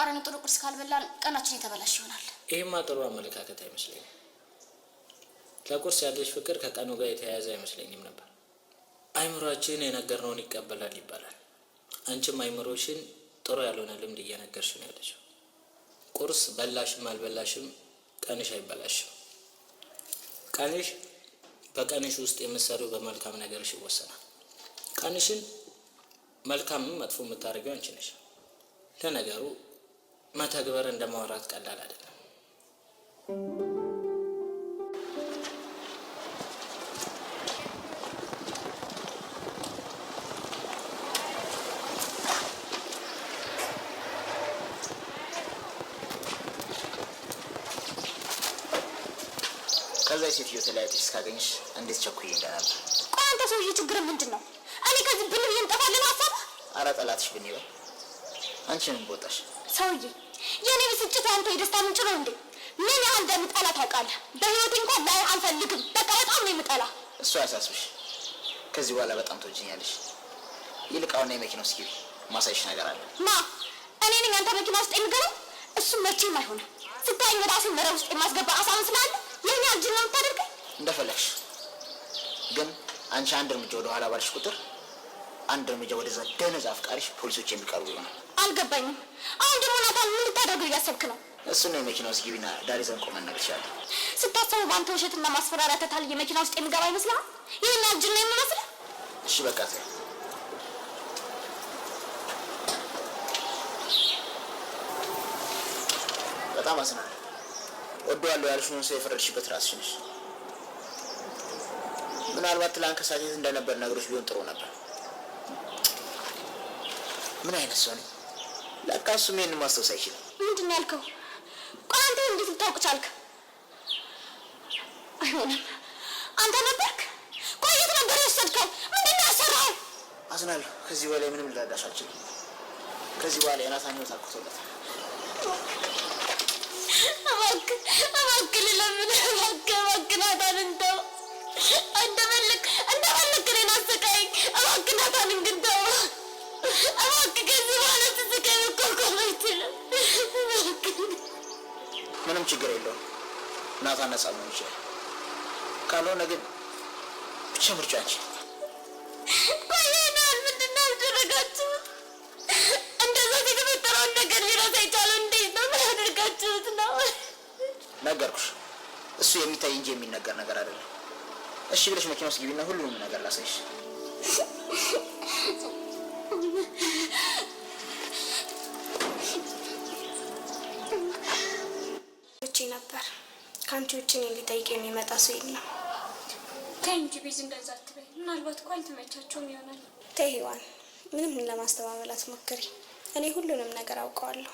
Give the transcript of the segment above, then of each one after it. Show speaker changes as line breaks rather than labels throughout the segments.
በተቃራኒ ጥሩ ቁርስ ካልበላን ቀናችን የተበላሽ ይሆናል።
ይሄማ ጥሩ አመለካከት አይመስለኝም። ለቁርስ ያለሽ ፍቅር ከቀኑ ጋር የተያያዘ አይመስለኝም ነበር። አይምሮአችን የነገርነውን ይቀበላል ይባላል። አንቺም አይምሮሽን ጥሩ ያልሆነ ልምድ እየነገርሽ ነው ያለሽው። ቁርስ በላሽም አልበላሽም ቀንሽ አይበላሽም። ቀንሽ በቀንሽ ውስጥ የምትሰሪው በመልካም ነገርሽ ይወሰናል። ቀንሽን መልካምም መጥፎ የምታደርጊው አንቺ ነሽ። ለነገሩ መተግበር እንደማውራት ቀላል አይደለም።
ከዛ ሴትዮ ተለያይተሽ እስካገኝሽ እንዴት ቸኩዬ እንደነበር።
ቆይ አንተ ሰውዬ ችግር ምንድን ነው? እኔ ከዚህ ብን ብዬ እንጠፋለን ሀሳብ?
ኧረ ጠላትሽ ብን ይበል። አንቺንም ቦታሽ
ሰውዬ፣ የኔ ብስጭት አንተ የደስታ ምንጭ ነው እንዴ? ምን ያህል እንደምጠላ ታውቃለህ? በህይወቴ እንኳን ላይ አልፈልግም። በቃ በጣም ነው የምጠላ።
እሱ አያሳስብሽ። ከዚህ በኋላ በጣም ትወጂኛለሽ። ይልቅ አሁን የመኪና ውስጥ ግቢ፣ ማሳይሽ ነገር አለ።
ማ እኔ ነኝ አንተ መኪና ውስጥ የምገባው? እሱም መቼም አይሆንም። ስታይኝ ራሴን መረብ ውስጥ የማስገባ አሳምን ስላለ የኔ አጅል ነው የምታደርገኝ።
እንደፈለግሽ፣ ግን አንቺ አንድ እርምጃ ወደ ኋላ ባልሽ ቁጥር አንድ እርምጃ ወደዛ ደነዝ አፍቃሪሽ ፖሊሶች የሚቀርቡ ይሆናል።
አልገባኝም። አሁን ደግሞ ናታን ምን ልታደርገው እያሰብክ ነው?
እሱ ነው የመኪና ውስጥ ግቢና ዳር ይዘን ቆመን እነግርሻለሁ።
ስታሰቡ በአንተ ውሸትና ማስፈራሪያ ተታልዬ መኪና ውስጥ የምገባ ይመስልሃል? ይህን አጅል ነው የምመስልህ?
እሺ በቃ ተይው። በጣም አዝናለሁ። ወደዋለሁ ያልሽውን ሰው የፈረድሽበት ራስሽ ነሽ። ምናልባት ትላንት ከሳት የት እንደነበር ነገሮች ቢሆን ጥሩ ነበር። ምን አይነት ሰው ነው? ለካ እሱም ይሄንን ማስታወስ አይችልም።
ምንድን ነው ያልከው? ቆይ አንተ እንዴት ልታውቅ ቻልክ? አይሆንም። አንተ ነበርክ? ቆይ የት ነበር የወሰድከው? ምንድን ነው ያሰራኸው?
አዝናለሁ። ከዚህ በላይ ምንም ልረዳሽ አልችልም። ከዚህ በኋላ የናታን ሕይወት አብቅቶለታል። እባክህ ልለምንህ፣ እባክህ ናታንን ተው። እንደፈለክ እኔን አሰቃየኝ። እባክህ ናታንን ግን ተው። እባክህ ከዚህ በኋላ ስትስቀኝ መቋቋም አይችልም። ምንም ችግር የለውም። ናታን ነጻ መሆን ይችላል። ካልሆነ ግን ብቻ ምርጫ አንቺ።
ቆይ ይሄን ምንድን ነው ያደረጋችሁት? እንደዛ የተፈጠረውን ነገር ሊረሳ የቻለው እንዴት ነው? ምን ያደርጋችሁት ነው?
ነገርኩሽ፣ እሱ የሚታይ እንጂ የሚነገር ነገር አይደለም። እሺ ብለሽ መኪና ውስጥ ግቢና ሁሉንም ነገር ላሳይሽ።
ነበር ከአንቺ ውጭ እኔን ሊጠይቅ የሚመጣ ሰው የለም። ተይ እንጂ ቤዝ፣ እንደዛ አትበይ። ምናልባት እኮ አልተመቻቸውም ይሆናል። ተይ ሔዋን፣ ምንም ለማስተባበል አትሞክሪ። እኔ ሁሉንም ነገር አውቀዋለሁ።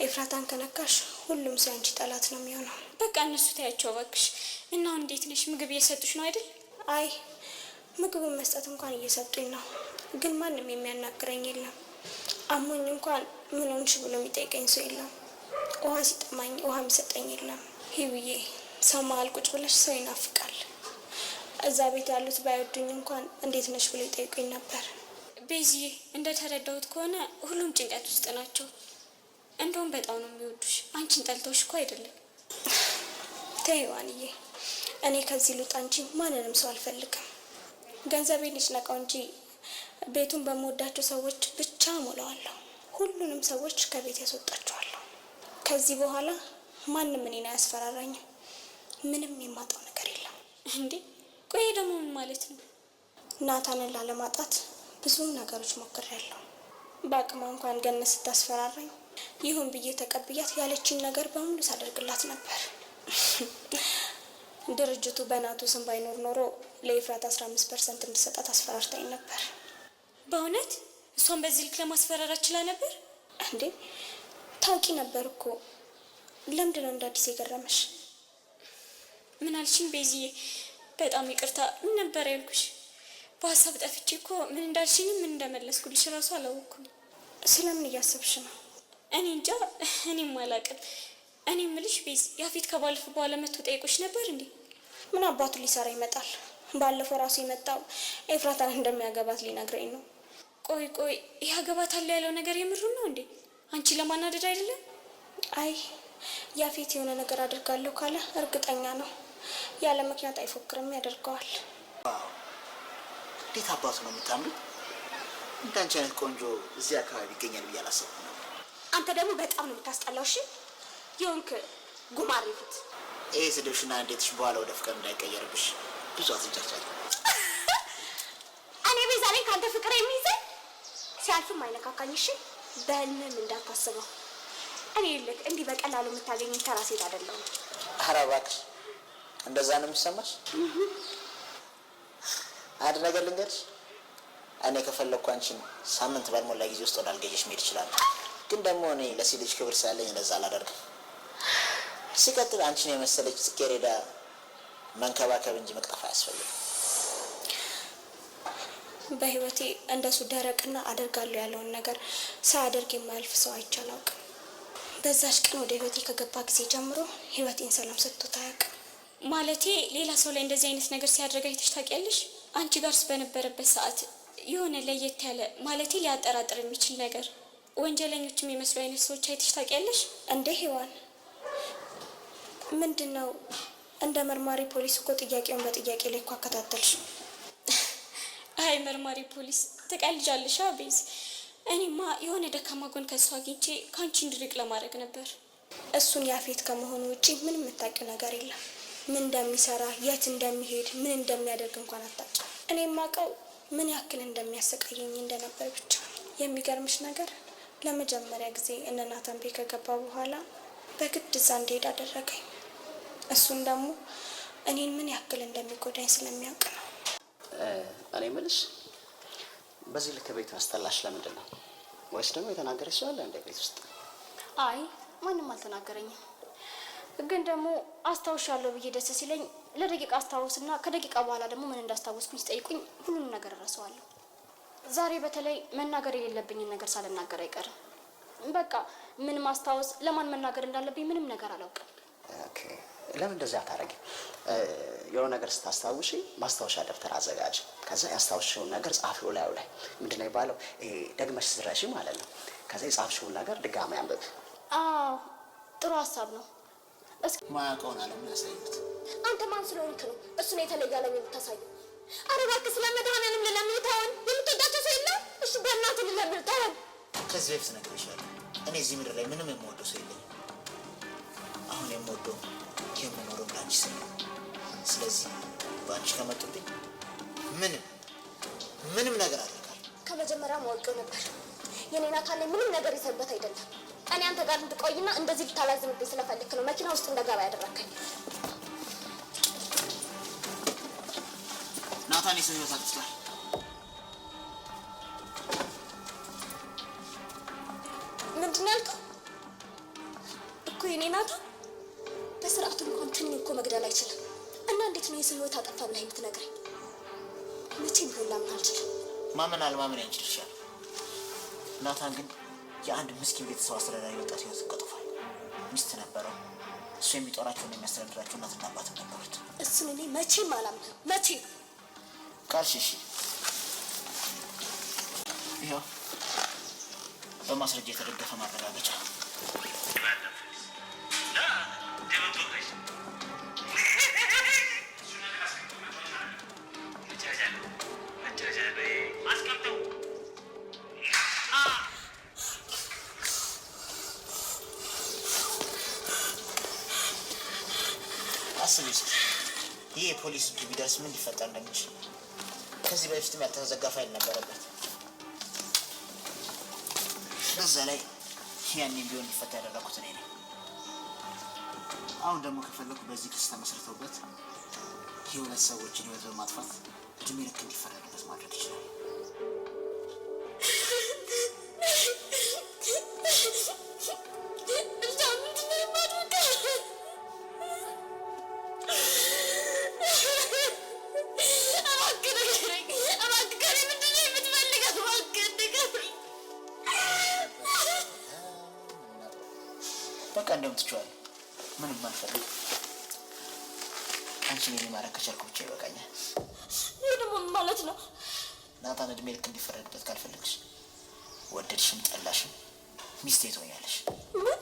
ኤፍራታን ከነካሽ ሁሉም ሰው አንቺ ጠላት ነው የሚሆነው። በቃ እነሱ ታያቸው እባክሽ። እና እንዴት ነሽ? ምግብ እየሰጡሽ ነው አይደል? አይ ምግቡን መስጠት እንኳን እየሰጡኝ ነው፣ ግን ማንም የሚያናግረኝ የለም። አሞኝ እንኳን ምን ሆንሽ ብሎ የሚጠይቀኝ ሰው የለም። ውሃ ሲጠማኝ ውሃ የሚሰጠኝ የለም። ሂውዬ፣ ሰው መሀል ቁጭ ብለሽ ሰው ይናፍቃል። እዛ ቤት ያሉት ባይወዱኝ እንኳን እንዴት ነሽ ብሎ ይጠይቁኝ ነበር። ቤዚዬ፣ እንደተረዳሁት ከሆነ ሁሉም ጭንቀት ውስጥ ናቸው። እንደውም በጣም ነው የሚወዱሽ። አንቺን ጠልተውሽ እኮ አይደለም። ተይ ሔዋንዬ፣ እኔ ከዚህ ልውጣ እንጂ ማንንም ሰው አልፈልግም። ገንዘቤን ልጭነቀው እንጂ ቤቱን በምወዳቸው ሰዎች ብቻ ሞላዋለሁ። ሁሉንም ሰዎች ከቤት ያስወጣቸዋለሁ። ከዚህ በኋላ ማንም እኔን አያስፈራራኝም። ምንም የማጣው ነገር የለም። እንዴ ቆይ ደግሞ ምን ማለት ነው? ናታንን ላለማጣት ብዙ ነገሮች ሞክሬያለሁ። በአቅሟ እንኳን ገነት ስታስፈራራኝ ይሁን ብዬ ተቀብያት ያለችኝ ነገር በሙሉ ሳደርግላት ነበር። ድርጅቱ በናቱ ስም ባይኖር ኖሮ ለኤፍራት 15% እንድሰጣት አስፈራርታኝ ነበር። በእውነት እሷን በዚህ ልክ ለማስፈራራት ችላ ነበር እንዴ? ታውቂ ነበር እኮ። ለምንድን ነው እንደ አዲስ የገረመሽ? ምን አልሽኝ ቤዚዬ? በጣም ይቅርታ። ምን ነበር ያልኩሽ? በሀሳብ ጠፍቼ እኮ ምን እንዳልሽኝ ምን እንደመለስኩልሽ እራሱ አላወኩም። ስለምን እያሰብሽ ነው? እኔ እንጃ፣ እኔም አላውቅም። እኔ የምልሽ ቤዝ፣ ያፌት ከባለፈ በኋላ መጥቶ ጠይቆሽ ነበር እንዴ? ምን አባቱ ሊሰራ ይመጣል? ባለፈው ራሱ የመጣው ኤፍራታን እንደሚያገባት ሊነግረኝ ነው። ቆይ ያገባታል ያለው ነገር የምሩን ነው እንዴ? አንቺ ለማናደድ አይደለም? አይ ያፌት የሆነ ነገር አድርጋለሁ ካለ እርግጠኛ ነው። ያለ ምክንያት አይፎክርም፣ ያደርገዋል።
እንዴት አባቱ ነው የምታምሩ? እንዳንቺ አይነት ቆንጆ እዚህ አካባቢ ይገኛል ብዬ አላሰብኩም ነበር።
አንተ ደግሞ በጣም ነው የምታስጠላው። እሺ የሆንክ ጉማሬ ፊት።
ይሄ ስድብሽና እንዴትሽ በኋላ ወደ ፍቅር እንዳይቀየርብሽ ብዙ አትንጫጫል።
እኔ ቤዛ ላይ ከአንተ ፍቅር የሚይዘኝ ሲያልፍም አይነካካኝ። እሺ በህልምም እንዳታስበው። እኔ ልክ እንዲህ በቀላሉ የምታገኝ ተራ ሴት አይደለሁም።
ኧረ እባክሽ እንደዛ ነው የሚሰማሽ? አንድ ነገር ልንገርሽ፣ እኔ ከፈለኩ አንቺን ሳምንት ባልሞላ ጊዜ ውስጥ ወዳልገየሽ መሄድ እችላለሁ። ግን ደግሞ እኔ ለሴት ልጅ ክብር ስላለኝ እንደዛ አላደርግም። ሲቀጥል አንቺን የመሰለች ጽጌረዳ መንከባከብ እንጂ መቅጠፍ አያስፈልግም።
በህይወቴ እንደሱ ደረቅና አደርጋለሁ ያለውን ነገር ሳያደርግ የማያልፍ ሰው አይቼ አላውቅም። በዛች ቀን ወደ ህይወቴ ከገባ ጊዜ ጀምሮ ህይወቴን ሰላም ሰጥቶት አያውቅም። ማለቴ ሌላ ሰው ላይ እንደዚህ አይነት ነገር ሲያደርግ አይተሽ ታውቂያለሽ? አንቺ ጋርስ በነበረበት ሰዓት የሆነ ለየት ያለ ማለቴ ሊያጠራጥር የሚችል ነገር ወንጀለኞች የሚመስሉ አይነት ሰዎች አይተሽ ታውቂያለሽ? እንደ ሔዋን ምንድን ነው? እንደ መርማሪ ፖሊስ እኮ ጥያቄውን በጥያቄ ላይ እኮ አከታተልሽ። አይ መርማሪ ፖሊስ ትቀልጃለሽ ቤዝ። እኔማ የሆነ ደካማ ጎን ከሷ አግኝቼ ከአንቺ እንድርቅ ለማድረግ ነበር። እሱን ያፌት ከመሆኑ ውጪ ምንም የምታውቂው ነገር የለም። ምን እንደሚሰራ፣ የት እንደሚሄድ፣ ምን እንደሚያደርግ እንኳን አታውቂም። እኔ የማውቀው ምን ያክል እንደሚያሰቃየኝ እንደነበር ብቻ። የሚገርምሽ ነገር ለመጀመሪያ ጊዜ እነ ናታን ቤት ከገባ በኋላ በግድ እዛ እንድሄድ አደረገኝ። እሱን ደግሞ እኔን ምን ያክል እንደሚጎዳኝ ስለሚያውቅ ነው።
እኔ የምልሽ በዚህ ልክ ቤቱ ያስጠላሽ ለምንድን ነው? ወይስ ደግሞ የተናገረሽ ሰው አለ እንደ ቤት ውስጥ?
አይ ማንም አልተናገረኝም። ግን ደግሞ አስታውሻለሁ ብዬ ደስ ሲለኝ ለደቂቃ አስታውስና ከደቂቃ በኋላ ደግሞ ምን እንዳስታወስኩኝ ሲጠይቁኝ ሁሉንም ነገር እረሳዋለሁ። ዛሬ በተለይ መናገር የሌለብኝን ነገር ሳልናገር አይቀርም። በቃ ምን ማስታወስ፣ ለማን መናገር እንዳለብኝ ምንም ነገር አላውቅም።
ኦኬ፣ ለምን እንደዚህ አታረጊ? የሆነ ነገር ስታስታውሺ ማስታወሻ ደብተር አዘጋጅ። ከዛ ያስታውሽውን ነገር ጻፊው ላይ ምንድነው የሚባለው? ደግመሽ ስረሺ ማለት ነው። ከዛ የጻፍሽውን ነገር ድጋሚ አንብብ።
አዎ ጥሩ ሀሳብ ነው። እስኪ
ማያውቀውን ዓለም ያሳዩት።
አንተ ማን ስለሆንክ ነው እሱን የተለየ ዓለም የምታሳየው? ኧረ እባክህ ስለ መድኃኒዓለም ልለምንህ ተወን። የምትወዳቸው ሰው የለም? እሺ በእናትህ ልለምንህ ተወን።
ከዚህ በፊት ነግሬሻለሁ፣ እኔ እዚህ ምድር ላይ ምንም የምወደው ሰው የለኝም። አሁን የምወደው የምኖረው ለአንቺ ስል ነው። ስለዚህ በአንቺ ከመጡብኝ ምንም ነገር አደርጋለሁ።
ከመጀመሪያ ማወቀው ነበር። የኔን አካል ላይ ምንም ነገር ይሰበት አይደለም። እኔ አንተ ጋር እንድቆይና እንደዚህ ልታላዝምብኝ ስለፈልክ ነው መኪና ውስጥ እንደገባ ያደረከኝ።
ናታን የሰው ህይወት አጥፍቷል።
ምንድን ነው ያልከው? እኮ የኔ ናታን በስርዓቱ እንኳን ትንኝ እኮ መግደል አይችልም። እና እንዴት ነው የሰው ህይወት አጠፋ ብለህ የምትነግረኝ? መቼም ቢሆን ላምን አልችልም።
ማመን አለማመን ያንቺ ድርሻ ነው። ናታን ግን የአንድ ምስኪን ቤተሰብ አስተዳዳሪ ወጣት ህይወት ቀጥፏል። ሚስት ነበረው። እሱ የሚጦራቸውን የሚያስተዳድራቸው እናትና አባትም ነበሩት።
እሱን እኔ መቼም አላምንም። መቼም
ካልሽ እሺ፣ ይኸው በማስረጃ የተደገፈ ማረጋገጫ። አስቢ እስኪ ይህ የፖሊስ እጅ ቢደርስ ምን ሊፈጠር እንደሚችል። ከዚህ በፊትም ያልተዘጋ ፋይል ነበረበት። በዛ ላይ ያኔም ቢሆን ሊፈታ ያደረኩት እኔ ነኝ። አሁን ደግሞ ከፈለኩ በዚህ ክስ ተመስርቶበት የሁለት ሰዎችን ህይወት በማጥፋት እድሜ ልክ እንዲፈረድበት ማድረግ ይችላል። በቃ እንደውም ትችዋለህ። ምንም አልፈልግም። አንቺን የኔ ማድረግ ከቻልኩ ብቻ ይበቃኛል።
ይህ ደግሞ ማለት ነው?
ናታን እድሜ ልክ እንዲፈረድበት ካልፈለግሽ ወደድሽም ጠላሽም ሚስቴ ትሆኛለሽ።
ምን